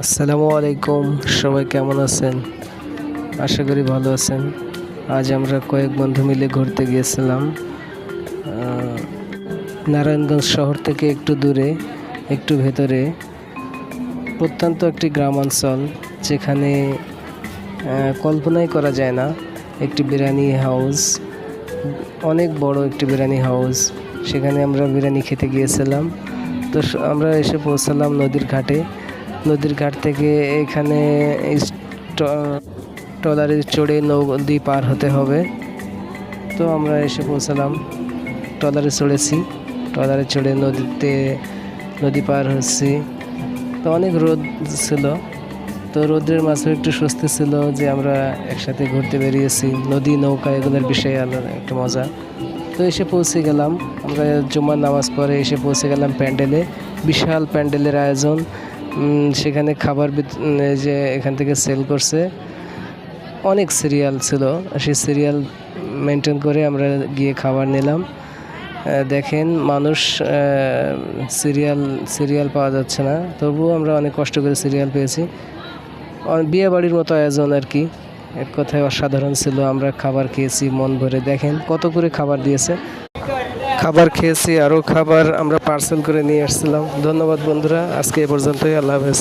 আসসালামু আলাইকুম। সবাই কেমন আছেন? আশা করি ভালো আছেন। আজ আমরা কয়েক বন্ধু মিলে ঘুরতে গিয়েছিলাম নারায়ণগঞ্জ শহর থেকে একটু দূরে, একটু ভেতরে প্রত্যন্ত একটি গ্রামাঞ্চল, যেখানে কল্পনাই করা যায় না। একটি বিরিয়ানি হাউস, অনেক বড় একটি বিরিয়ানি হাউস। সেখানে আমরা বিরিয়ানি খেতে গিয়েছিলাম। তো আমরা এসে পৌঁছালাম নদীর ঘাটে। নদীর ঘাট থেকে এখানে ট্রলারে চড়ে নদী পার হতে হবে। তো আমরা এসে পৌঁছালাম, ট্রলারে চড়েছি, ট্রলারে চড়ে নদী পার হচ্ছি। তো অনেক রোদ ছিল, তো রোদের মাঝে একটু স্বস্তি ছিল যে আমরা একসাথে ঘুরতে বেরিয়েছি। নদী, নৌকা, এগুলোর বিষয়ে আলাদা একটা মজা। তো এসে পৌঁছে গেলাম আমরা, জুমার নামাজ পরে এসে পৌঁছে গেলাম প্যান্ডেলে। বিশাল প্যান্ডেলের আয়োজন। সেখানে খাবার যে এখান থেকে সেল করছে, অনেক সিরিয়াল ছিল। সেই সিরিয়াল মেনটেন করে আমরা গিয়ে খাবার নিলাম। দেখেন মানুষ, সিরিয়াল পাওয়া যাচ্ছে না, তবুও আমরা অনেক কষ্ট করে সিরিয়াল পেয়েছি। বিয়ে বাড়ির মতো আয়োজন আর কি, এক কথায় অসাধারণ ছিল। আমরা খাবার খেয়েছি মন ভরে। দেখেন কত করে খাবার দিয়েছে। খাবার খেয়েছি, আরও খাবার আমরা পার্সেল করে নিয়ে আসছিলাম। ধন্যবাদ বন্ধুরা, আজকে এ পর্যন্তই। আল্লাহ হাফেজ।